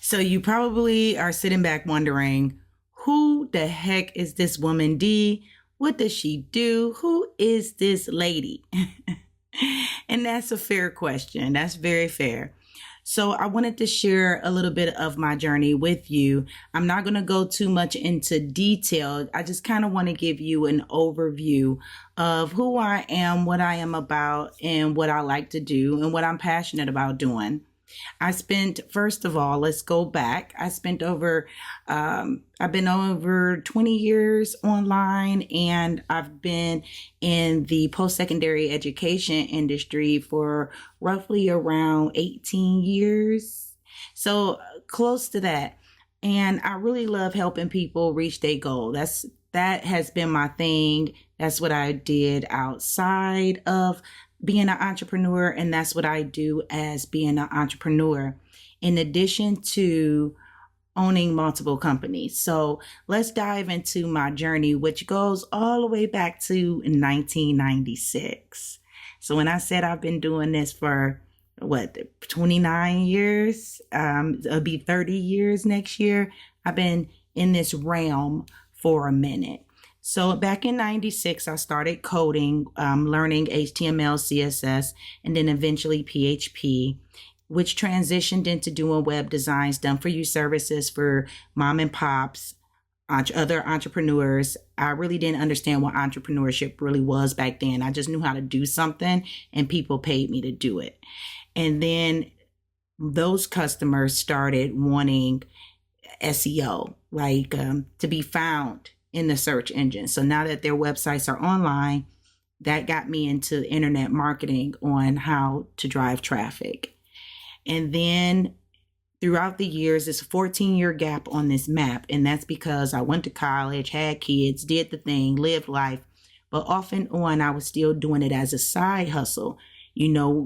So you probably are sitting back wondering, who the heck is this woman Dee? What does she do? Who is this lady? And that's a fair question. That's very fair. So I wanted to share a little bit of my journey with you. I'm not going to go too much into detail. I just kind of want to give you an overview of who I am, what I am about, and what I like to do, and what I'm passionate about doing. First of all, let's go back. I've been over 20 years online, and I've been in the post-secondary education industry for roughly around 18 years. So close to that. And I really love helping people reach their goal. That has been my thing. That's what I did outside of being an entrepreneur, and that's what I do as being an entrepreneur, in addition to owning multiple companies. So let's dive into my journey, which goes all the way back to 1996. So when I said I've been doing this for 29 years, it'll be 30 years next year. I've been in this realm for a minute. So back in 96, I started coding, learning HTML, CSS, and then eventually PHP, which transitioned into doing web designs, done for you services for mom and pops, other entrepreneurs. I really didn't understand what entrepreneurship really was back then. I just knew how to do something, and people paid me to do it. And then those customers started wanting SEO, to be found in the search engine. So now that their websites are online, that got me into internet marketing on how to drive traffic. And then throughout the years, there's a 14-year gap on this map. And that's because I went to college, had kids, did the thing, lived life. But off and on, I was still doing it as a side hustle.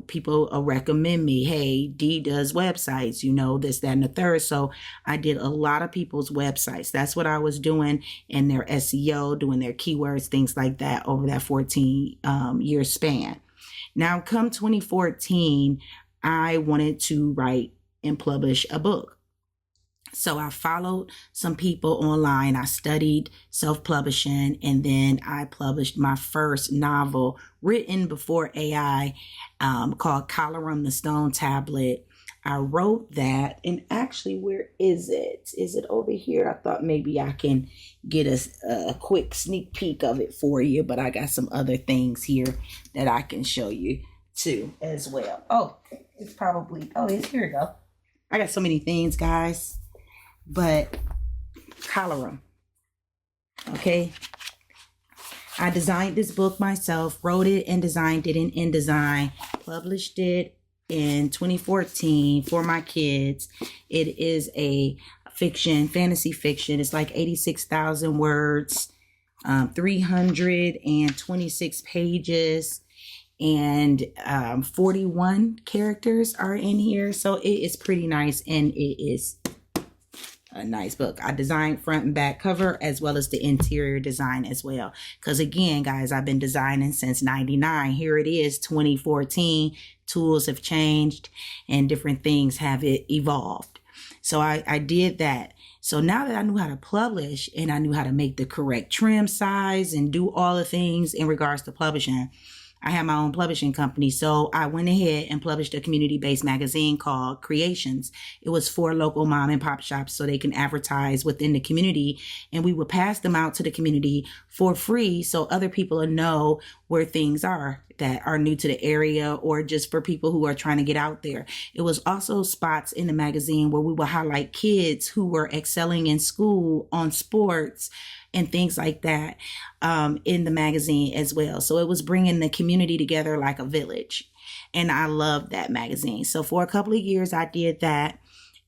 People recommend me, hey, Dee does websites, this, that, and the third. So I did a lot of people's websites. That's what I was doing in their SEO, doing their keywords, things like that over that 14-year span. Now, come 2014, I wanted to write and publish a book. So I followed some people online. I studied self-publishing, and then I published my first novel written before AI, called Colorum the Stone Tablet. I wrote that, and actually, where is it? Is it over here? I thought maybe I can get a quick sneak peek of it for you, but I got some other things here that I can show you too as well. It's here we go. I got so many things, guys. But Colorum. Okay. I designed this book myself, wrote it and designed it in InDesign, published it in 2014 for my kids. It is a fantasy fiction. It's like 86,000 words, 326 pages, and 41 characters are in here. So it is pretty nice, and it is a nice book. I designed front and back cover as well as the interior design as well. Because again, guys, I've been designing since 99. Here it is, 2014. Tools have changed and different things have evolved. So I did that. So now that I knew how to publish and I knew how to make the correct trim size and do all the things in regards to publishing, I have my own publishing company. So I went ahead and published a community-based magazine called Creations. It was for local mom and pop shops so they can advertise within the community. And we would pass them out to the community for free so other people will know where things are that are new to the area, or just for people who are trying to get out there. It was also spots in the magazine where we would highlight kids who were excelling in school, on sports, and things like that, in the magazine as well. So it was bringing the community together like a village. And I loved that magazine. So for a couple of years, I did that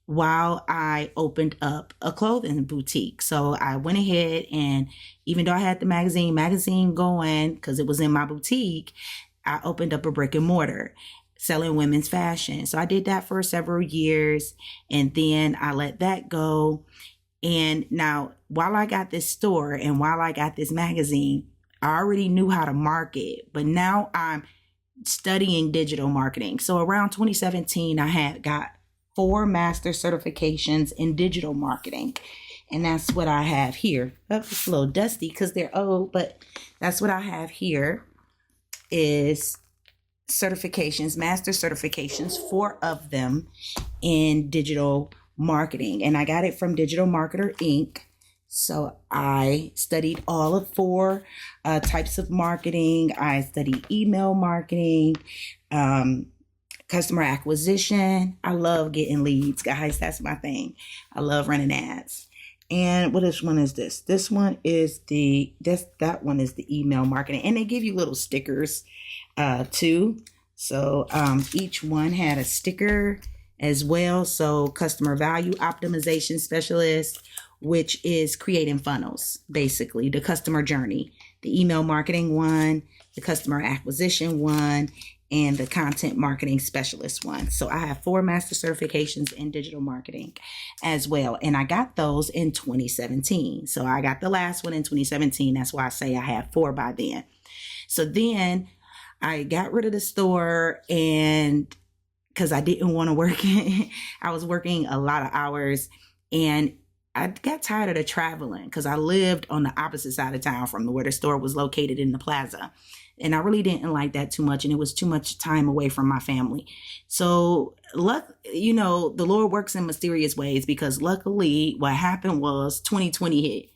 while I opened up a clothing boutique. So I went ahead, and even though I had the magazine going, because it was in my boutique, I opened up a brick and mortar selling women's fashion. So I did that for several years, and then I let that go. And now, while I got this store and while I got this magazine, I already knew how to market, but now I'm studying digital marketing. So around 2017, I had got 4 master certifications in digital marketing. And that's what I have here. Oh, it's a little dusty because they're old, but that's what I have here is certifications, master certifications, 4 of them in digital marketing. And I got it from Digital Marketer Inc. So I studied all of 4 types of marketing. I studied email marketing, customer acquisition. I love getting leads, guys. That's my thing. I love running ads. And what one is this? This one is that one is the email marketing. And they give you little stickers too. So each one had a sticker as well. So customer value optimization specialist, which is creating funnels, basically the customer journey, the email marketing one, the customer acquisition one, and the content marketing specialist one. So I have 4 master certifications in digital marketing as well. And I got those in 2017. So I got the last one in 2017. That's why I say I had 4 by then. So then I got rid of the store, and because I didn't want to work, I was working a lot of hours, and I got tired of the traveling because I lived on the opposite side of town from where the store was located in the plaza. And I really didn't like that too much. And it was too much time away from my family. So, the Lord works in mysterious ways, because luckily what happened was 2020 hit.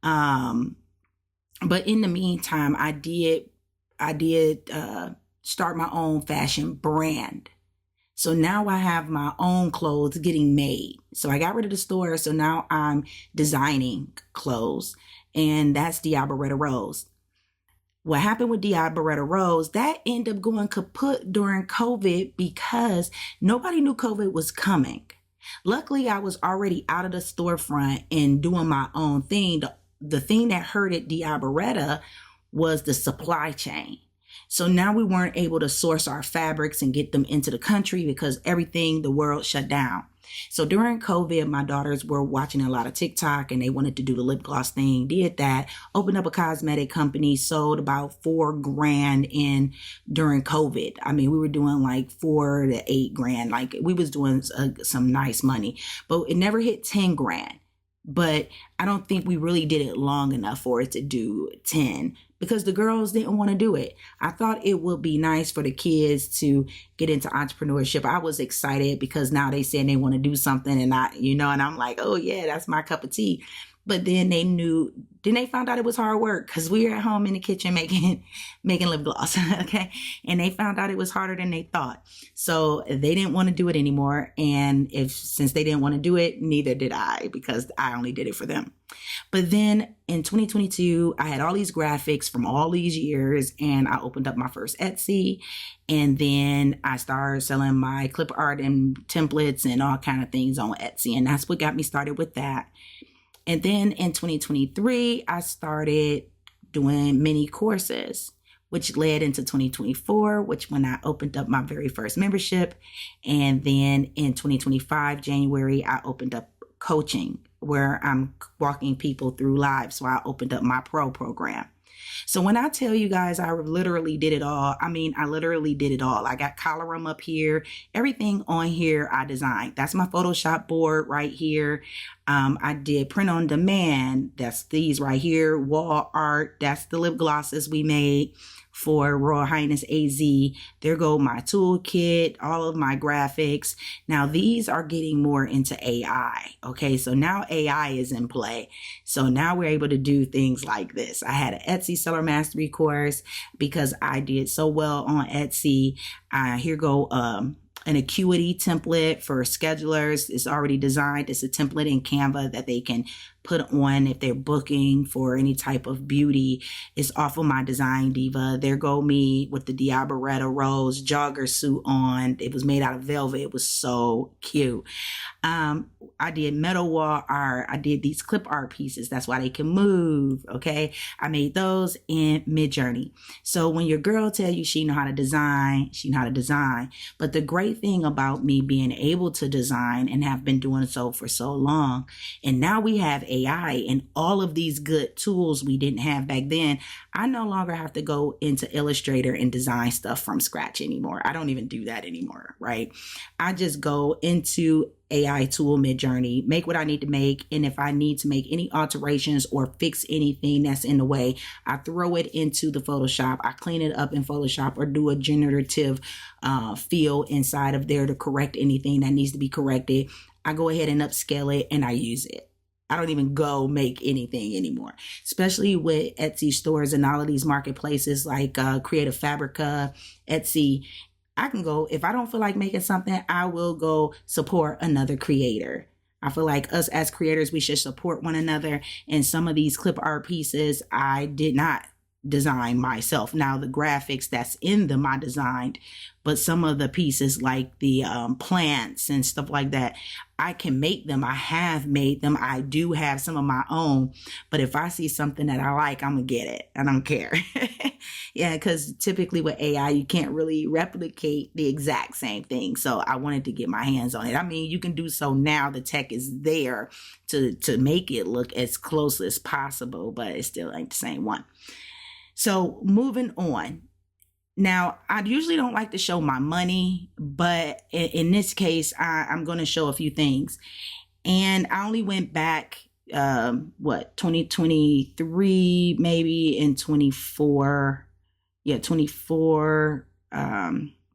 But in the meantime, I did start my own fashion brand. So now I have my own clothes getting made. So I got rid of the store. So now I'm designing clothes, and that's Dee Beretta Rose. What happened with Dee Beretta Rose, that ended up going kaput during COVID because nobody knew COVID was coming. Luckily, I was already out of the storefront and doing my own thing. The thing that hurted Dee Beretta was the supply chain. So now we weren't able to source our fabrics and get them into the country because the world shut down. So during COVID, my daughters were watching a lot of TikTok, and they wanted to do the lip gloss thing, did that, opened up a cosmetic company, sold about $4,000 in during COVID. I mean, we were doing like $4,000 to $8,000. Like, we was doing some nice money, but it never hit $10,000. But I don't think we really did it long enough for it to do 10, because the girls didn't want to do it. I thought it would be nice for the kids to get into entrepreneurship. I was excited because now they said they want to do something, and I'm like, oh yeah, that's my cup of tea. But then they found out it was hard work, because we were at home in the kitchen making lip gloss. Okay. And they found out it was harder than they thought. So they didn't want to do it anymore. And since they didn't want to do it, neither did I, because I only did it for them. But then in 2022, I had all these graphics from all these years, and I opened up my first Etsy. And then I started selling my clip art and templates and all kind of things on Etsy. And that's what got me started with that. And then in 2023, I started doing mini courses, which led into 2024, when I opened up my very first membership. And then in 2025, January, I opened up coaching, where I'm walking people through live. So I opened up my pro program. So when I tell you guys, I literally did it all. I literally did it all. I got colorum up here. Everything on here I designed. That's my Photoshop board right here. I did print on demand. That's these right here. Wall art. That's the lip glosses we made for Royal Highness AZ. There go my toolkit, all of my graphics. Now these are getting more into AI. Okay, so now AI is in play. So now we're able to do things like this. I had an Etsy seller mastery course because I did so well on Etsy. Here go an Acuity template for schedulers. It's already designed. It's a template in Canva that they can put on if they're booking for any type of beauty. It's off of my Design Diva. There go me with the Dee Beretta Rose jogger suit on. It was made out of velvet. It was so cute. I did metal wall art. I did these clip art pieces. That's why they can move. Okay. I made those in Midjourney. So when your girl tell you she know how to design, she know how to design. But the great thing about me being able to design and have been doing so for so long, and now we have AI and all of these good tools we didn't have back then, I no longer have to go into Illustrator and design stuff from scratch anymore. I don't even do that anymore, right? I just go into AI tool Midjourney, make what I need to make. And if I need to make any alterations or fix anything that's in the way, I throw it into the Photoshop. I clean it up in Photoshop or do a generative fill inside of there to correct anything that needs to be corrected. I go ahead and upscale it and I use it. I don't even go make anything anymore, especially with Etsy stores and all of these marketplaces like Creative Fabrica, Etsy. I can go, if I don't feel like making something, I will go support another creator. I feel like us as creators, we should support one another. And some of these clip art pieces, I did not design myself. Now the graphics that's in them I designed, but some of the pieces like the plants and stuff like that, I can make them. I have made them. I do have some of my own, but if I see something that I like, I'm gonna get it. I don't care. Yeah, because typically with AI, you can't really replicate the exact same thing. So I wanted to get my hands on it. I mean, you can do so now. The tech is there to make it look as close as possible, but it still ain't the same one. So moving on. Now, I usually don't like to show my money, but in this case, I'm going to show a few things. And I only went back, 2023, maybe in 24. Yeah, 24.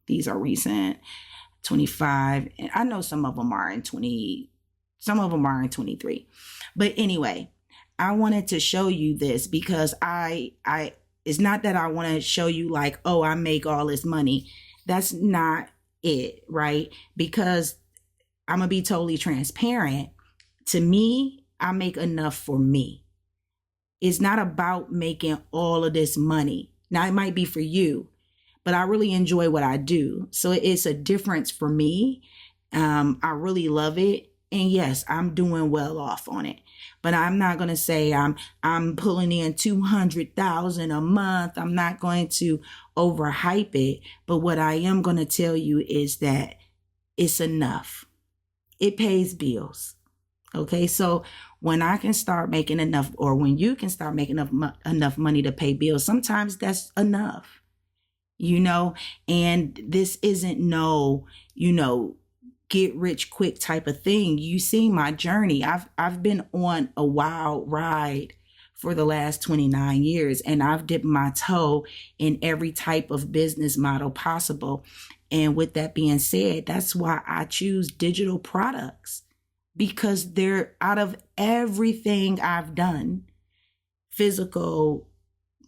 These are recent. 25. And I know some of them are in 20. Some of them are in 23. But anyway, I wanted to show you this because it's not that I want to show you like, oh, I make all this money. That's not it, right? Because I'm going to be totally transparent. To me, I make enough for me. It's not about making all of this money. Now, it might be for you, but I really enjoy what I do. So it's a difference for me. I really love it. And yes, I'm doing well off on it, but I'm not going to say I'm pulling in 200,000 a month. I'm not going to overhype it. But what I am going to tell you is that it's enough. It pays bills. Okay. So when I can start making enough, or when you can start making enough money to pay bills, sometimes that's enough, and this isn't no, get rich quick type of thing. You see my journey. I've been on a wild ride for the last 29 years, and I've dipped my toe in every type of business model possible. And with that being said, that's why I choose digital products, because they're out of everything I've done, physical,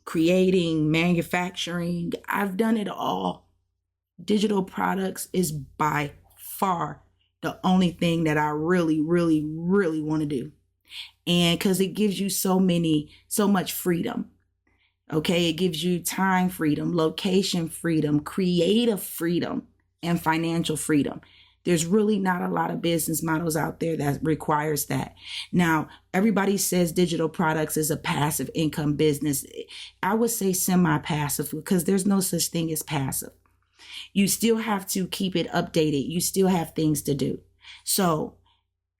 creating, manufacturing, I've done it all. Digital products is by far the only thing that I really, really, really want to do. And because it gives you so much freedom. Okay. It gives you time freedom, location freedom, creative freedom, and financial freedom. There's really not a lot of business models out there that requires that. Now, everybody says digital products is a passive income business. I would say semi-passive, because there's no such thing as passive. You still have to keep it updated. You still have things to do. So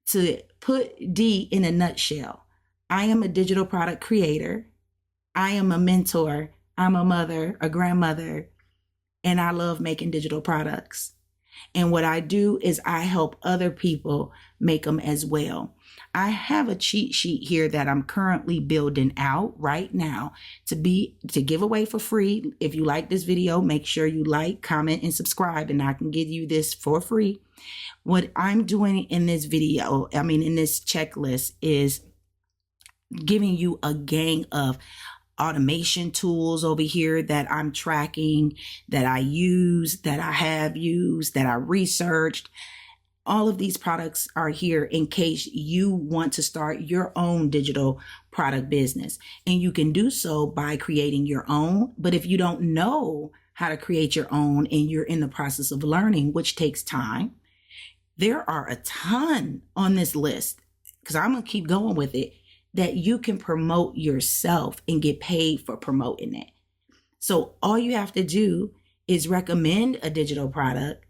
to put Dee in a nutshell, I am a digital product creator. I am a mentor. I'm a mother, a grandmother, and I love making digital products. And what I do is I help other people make them as well. I have a cheat sheet here that I'm currently building out right now to give away for free. If you like this video, make sure you like, comment, and subscribe, and I can give you this for free. What I'm doing in this video, in this checklist, is giving you a gang of automation tools over here that I'm tracking, that I use, that I have used, that I researched. All of these products are here in case you want to start your own digital product business. And you can do so by creating your own. But if you don't know how to create your own and you're in the process of learning, which takes time, there are a ton on this list, because I'm going to keep going with it, that you can promote yourself and get paid for promoting it. So all you have to do is recommend a digital product,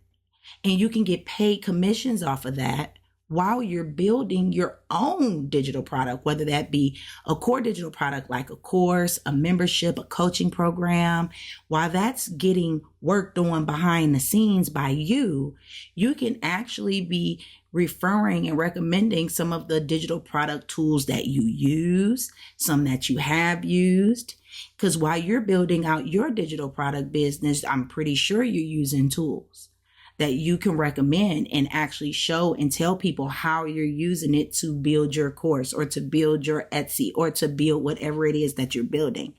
and you can get paid commissions off of that while you're building your own digital product, whether that be a core digital product like a course, a membership, a coaching program. While that's getting worked on behind the scenes by you, you can actually be referring and recommending some of the digital product tools that you use, some that you have used. Because while you're building out your digital product business, I'm pretty sure you're using tools that you can recommend and actually show and tell people how you're using it to build your course or to build your Etsy or to build whatever it is that you're building.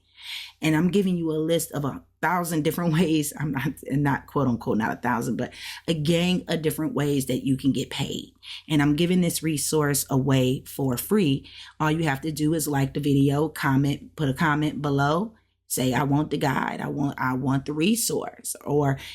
And I'm giving you a list of 1,000 different ways. I'm not quote unquote, not 1,000, but a gang of different ways that you can get paid. And I'm giving this resource away for free. All you have to do is like the video, comment, put a comment below. Say, I want the guide. I want the resource,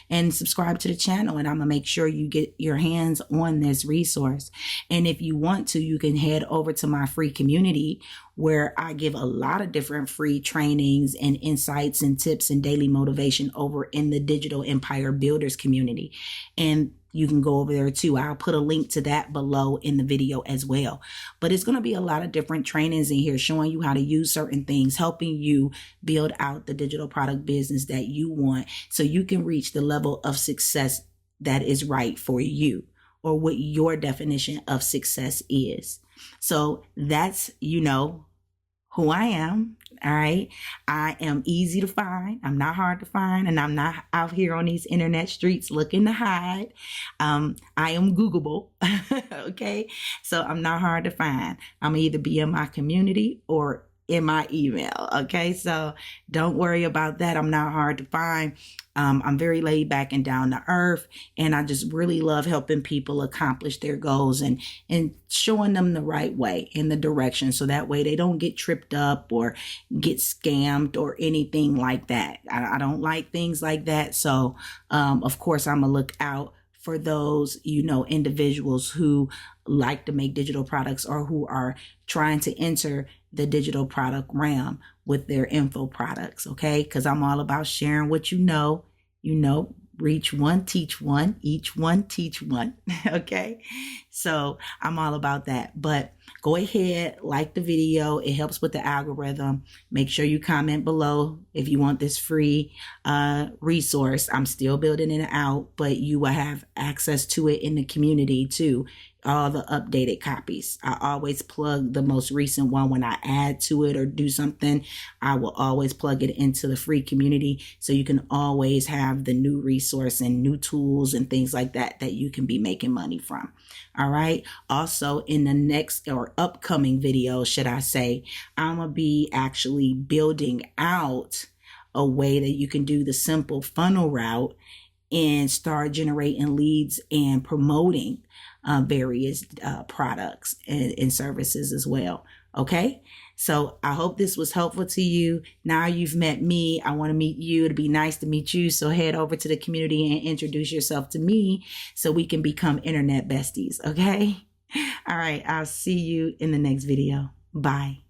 and subscribe to the channel. And I'm going to make sure you get your hands on this resource. And if you want to, you can head over to my free community where I give a lot of different free trainings and insights and tips and daily motivation over in the Digital Empire Builders community. And you can go over there too. I'll put a link to that below in the video as well. But it's going to be a lot of different trainings in here showing you how to use certain things, helping you build out the digital product business that you want so you can reach the level of success that is right for you or what your definition of success is. So that's, who I am. All right. I am easy to find. I'm not hard to find. And I'm not out here on these internet streets looking to hide. I am Googleable. Okay. So I'm not hard to find. I'm either be in my community or in my email. Okay. So don't worry about that. I'm not hard to find. I'm very laid back and down to earth. And I just really love helping people accomplish their goals and showing them the right way in the direction. So that way they don't get tripped up or get scammed or anything like that. I don't like things like that. So, of course, I'm going to look out for those, individuals who like to make digital products or who are trying to enter the digital product realm with their info products. Okay. Because I'm all about sharing what reach one, teach one, each one, teach one. Okay. So I'm all about that, but go ahead, like the video. It helps with the algorithm. Make sure you comment below if you want this free resource. I'm still building it out, but you will have access to it in the community too. All the updated copies. I always plug the most recent one when I add to it or do something. I will always plug it into the free community so you can always have the new resource and new tools and things like that you can be making money from. All right. Also, in the next or upcoming video, should I say, I'm going to be actually building out a way that you can do the simple funnel route and start generating leads and promoting various products and services as well. Okay. So I hope this was helpful to you. Now you've met me. I want to meet you. It'd be nice to meet you. So head over to the community and introduce yourself to me so we can become internet besties. Okay. All right. I'll see you in the next video. Bye.